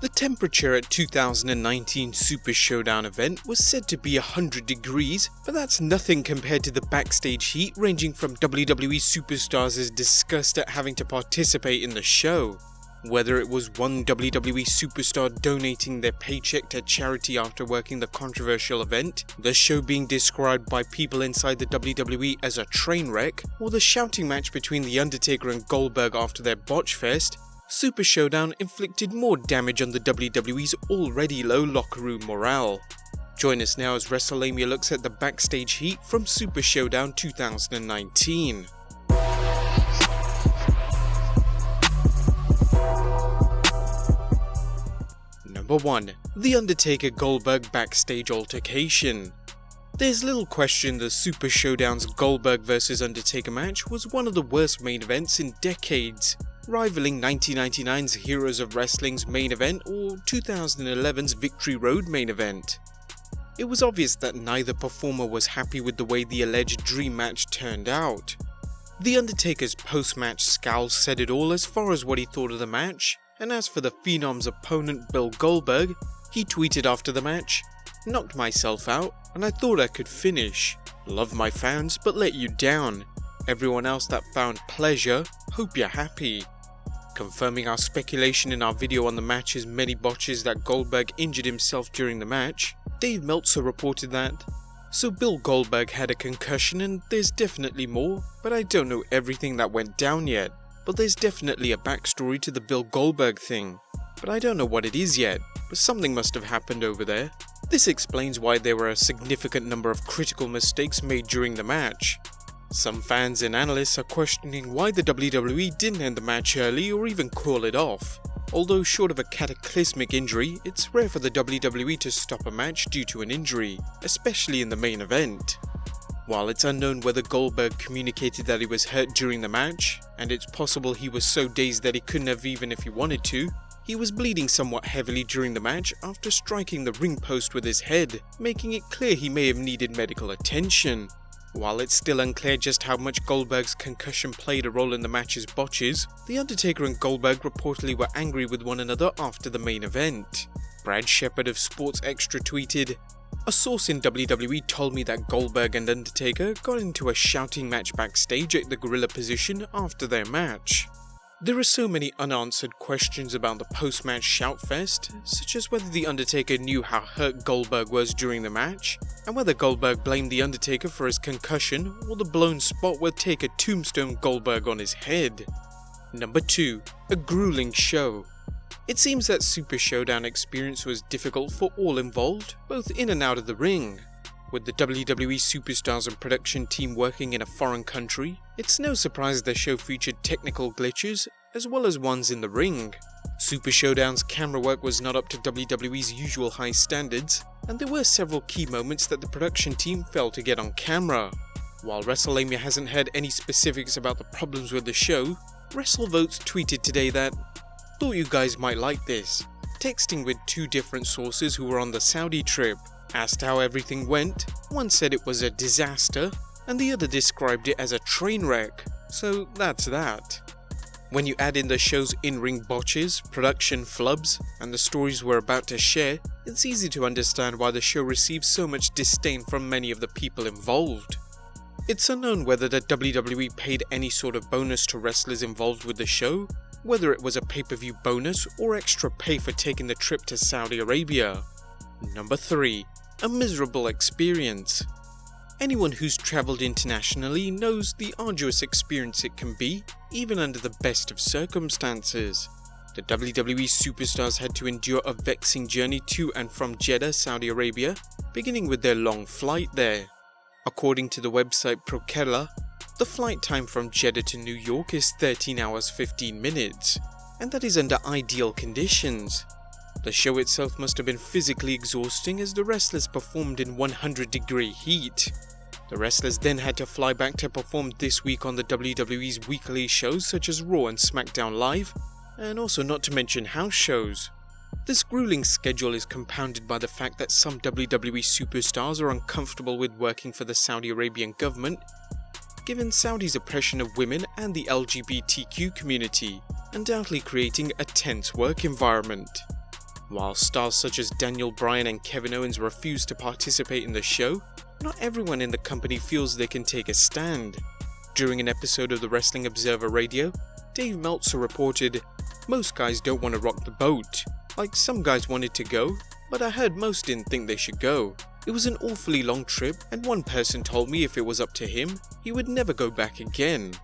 The temperature at 2019 Super Showdown event was said to be 100 degrees, but that's nothing compared to the backstage heat ranging from WWE superstars' disgust at having to participate in the show. Whether it was one WWE superstar donating their paycheck to charity after working the controversial event, the show being described by people inside the WWE as a train wreck, or the shouting match between The Undertaker and Goldberg after their botch fest, Super Showdown inflicted more damage on the WWE's already low locker room morale. Join us now as WrestleLamia looks at the backstage heat from Super Showdown 2019. Number 1. The Undertaker Goldberg Backstage Altercation. There's little question the Super Showdown's Goldberg vs Undertaker match was one of the worst main events in decades, rivaling 1999's Heroes of Wrestling's main event or 2011's Victory Road main event. It was obvious that neither performer was happy with the way the alleged dream match turned out. The Undertaker's post-match scowl said it all as far as what he thought of the match, and as for the Phenom's opponent Bill Goldberg, he tweeted after the match, "Knocked myself out and I thought I could finish. Love my fans but let you down. Everyone else that found pleasure, hope you're happy." Confirming our speculation in our video on the match's many botches that Goldberg injured himself during the match, Dave Meltzer reported that, "So Bill Goldberg had a concussion and there's definitely more, but I don't know everything that went down yet. But there's definitely a backstory to the Bill Goldberg thing. But I don't know what it is yet, but something must have happened over there." This explains why there were a significant number of critical mistakes made during the match. Some fans and analysts are questioning why the WWE didn't end the match early or even call it off. Although short of a cataclysmic injury, it's rare for the WWE to stop a match due to an injury, especially in the main event. While it's unknown whether Goldberg communicated that he was hurt during the match, and it's possible he was so dazed that he couldn't have even if he wanted to, he was bleeding somewhat heavily during the match after striking the ring post with his head, making it clear he may have needed medical attention. While it's still unclear just how much Goldberg's concussion played a role in the match's botches, The Undertaker and Goldberg reportedly were angry with one another after the main event. Brad Shepard of Sports Extra tweeted, "A source in WWE told me that Goldberg and Undertaker got into a shouting match backstage at the gorilla position after their match." There are so many unanswered questions about the post-match shoutfest, such as whether The Undertaker knew how hurt Goldberg was during the match, and whether Goldberg blamed The Undertaker for his concussion or the blown spot where Taker tombstoned Goldberg on his head. Number 2. A grueling show. It seems that Super Showdown experience was difficult for all involved, both in and out of the ring. With the WWE superstars and production team working in a foreign country, it's no surprise the show featured technical glitches as well as ones in the ring. Super Showdown's camera work was not up to WWE's usual high standards, and there were several key moments that the production team failed to get on camera. While WrestleLamia hasn't heard any specifics about the problems with the show, WrestleVotes tweeted today that, "Thought you guys might like this." Texting with two different sources who were on the Saudi trip. Asked how everything went, one said it was a disaster, and the other described it as a train wreck, so that's that. When you add in the show's in-ring botches, production flubs, and the stories we're about to share, it's easy to understand why the show received so much disdain from many of the people involved. It's unknown whether the WWE paid any sort of bonus to wrestlers involved with the show, whether it was a pay-per-view bonus or extra pay for taking the trip to Saudi Arabia. Number 3. A miserable experience. Anyone who's travelled internationally knows the arduous experience it can be, even under the best of circumstances. The WWE superstars had to endure a vexing journey to and from Jeddah, Saudi Arabia, beginning with their long flight there. According to the website Prokerla, the flight time from Jeddah to New York is 13 hours 15 minutes, and that is under ideal conditions. The show itself must have been physically exhausting as the wrestlers performed in 100-degree heat. The wrestlers then had to fly back to perform this week on the WWE's weekly shows such as Raw and SmackDown Live, and also not to mention house shows. This grueling schedule is compounded by the fact that some WWE superstars are uncomfortable with working for the Saudi Arabian government, given Saudi's oppression of women and the LGBTQ community, undoubtedly creating a tense work environment. While stars such as Daniel Bryan and Kevin Owens refuse to participate in the show, not everyone in the company feels they can take a stand. During an episode of the Wrestling Observer Radio, Dave Meltzer reported, "Most guys don't want to rock the boat. Like, some guys wanted to go, but I heard most didn't think they should go. It was an awfully long trip, and one person told me if it was up to him, he would never go back again.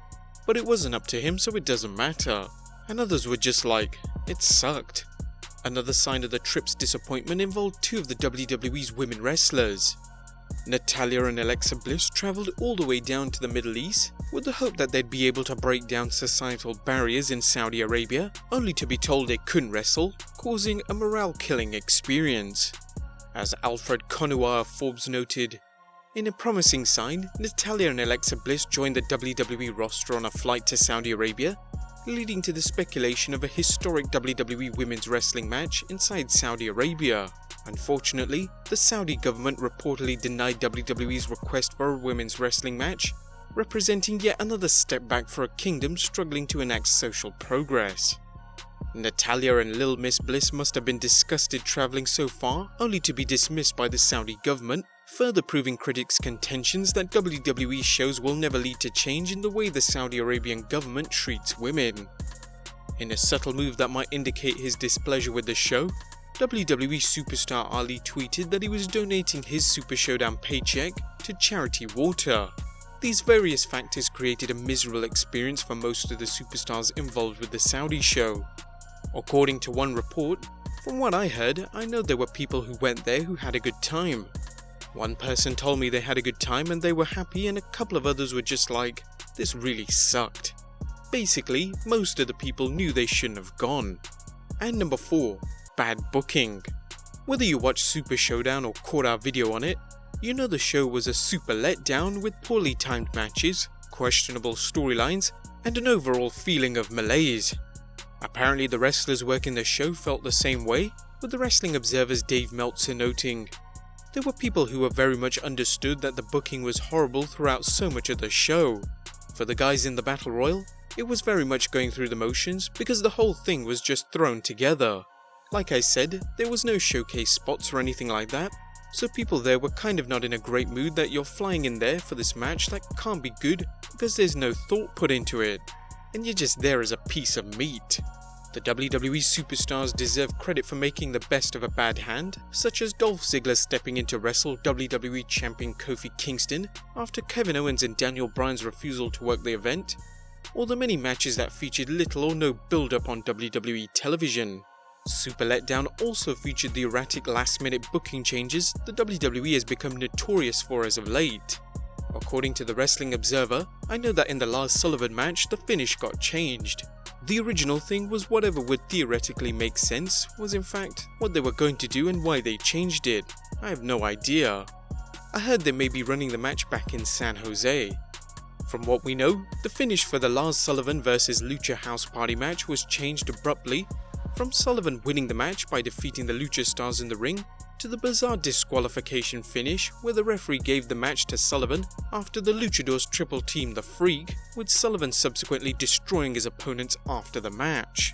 But it wasn't up to him, so it doesn't matter." And others were just like, "It sucked." Another sign of the trip's disappointment involved two of the WWE's women wrestlers. Natalya and Alexa Bliss travelled all the way down to the Middle East with the hope that they'd be able to break down societal barriers in Saudi Arabia, only to be told they couldn't wrestle, causing a morale-killing experience. As Alfred Konuwa of Forbes noted, "In a promising sign, Natalya and Alexa Bliss joined the WWE roster on a flight to Saudi Arabia, leading to the speculation of a historic WWE women's wrestling match inside Saudi Arabia. Unfortunately, the Saudi government reportedly denied WWE's request for a women's wrestling match, representing yet another step back for a kingdom struggling to enact social progress. Natalya and Lil Miss Bliss must have been disgusted travelling so far, only to be dismissed by the Saudi government, further proving critics' contentions that WWE shows will never lead to change in the way the Saudi Arabian government treats women. In a subtle move that might indicate his displeasure with the show, WWE superstar Ali tweeted that he was donating his Super Showdown paycheck to charity water. These various factors created a miserable experience for most of the superstars involved with the Saudi show. According to one report, "From what I heard, I know there were people who went there who had a good time. One person told me they had a good time and they were happy, and a couple of others were just like, 'This really sucked.' Basically, most of the people knew they shouldn't have gone." And number 4. Bad booking. Whether you watched Super Showdown or caught our video on it, you know the show was a super letdown with poorly timed matches, questionable storylines, and an overall feeling of malaise. Apparently the wrestlers working the show felt the same way, with the Wrestling Observer's Dave Meltzer noting, "There were people who were very much understood that the booking was horrible throughout so much of the show. For the guys in the Battle Royal, it was very much going through the motions because the whole thing was just thrown together. Like I said, there was no showcase spots or anything like that, so people there were kind of not in a great mood that you're flying in there for this match that can't be good because there's no thought put into it, and you're just there as a piece of meat." The WWE superstars deserve credit for making the best of a bad hand, such as Dolph Ziggler stepping in to wrestle WWE Champion Kofi Kingston after Kevin Owens and Daniel Bryan's refusal to work the event, or the many matches that featured little or no build-up on WWE television. Super Letdown also featured the erratic last-minute booking changes the WWE has become notorious for as of late. According to the Wrestling Observer, "I know that in the Lars Sullivan match the finish got changed. The original thing was whatever would theoretically make sense was in fact what they were going to do, and why they changed it, I have no idea. I heard they may be running the match back in San Jose." From what we know, the finish for the Lars Sullivan vs Lucha House Party match was changed abruptly, from Sullivan winning the match by defeating the Lucha Stars in the ring, to the bizarre disqualification finish where the referee gave the match to Sullivan after the Luchadors triple teamed the Freak, with Sullivan subsequently destroying his opponents after the match.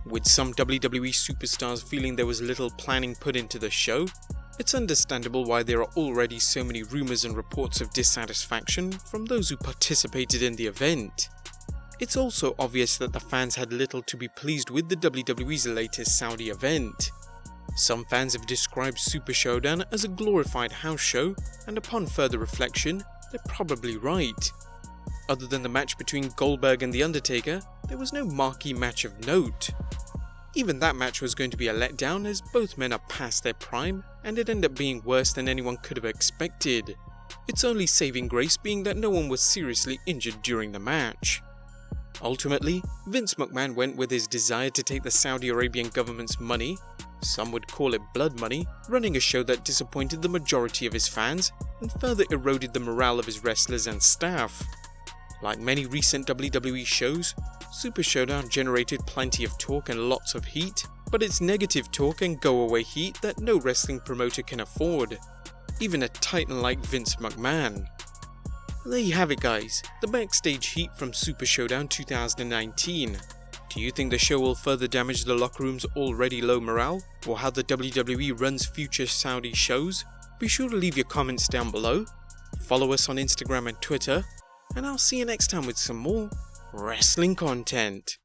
With some WWE superstars feeling there was little planning put into the show, it's understandable why there are already so many rumours and reports of dissatisfaction from those who participated in the event. It's also obvious that the fans had little to be pleased with the WWE's latest Saudi event. Some fans have described Super Showdown as a glorified house show, and upon further reflection, they're probably right. Other than the match between Goldberg and The Undertaker, there was no marquee match of note. Even that match was going to be a letdown, as both men are past their prime, and it ended up being worse than anyone could have expected. Its only saving grace being that no one was seriously injured during the match. Ultimately, Vince McMahon went with his desire to take the Saudi Arabian government's money, some would call it blood money, running a show that disappointed the majority of his fans and further eroded the morale of his wrestlers and staff. Like many recent WWE shows, Super Showdown generated plenty of talk and lots of heat, but it's negative talk and go-away heat that no wrestling promoter can afford, even a titan like Vince McMahon. There you have it guys, the backstage heat from Super Showdown 2019. Do you think the show will further damage the locker room's already low morale, or how the WWE runs future Saudi shows? Be sure to leave your comments down below, follow us on Instagram and Twitter, and I'll see you next time with some more wrestling content.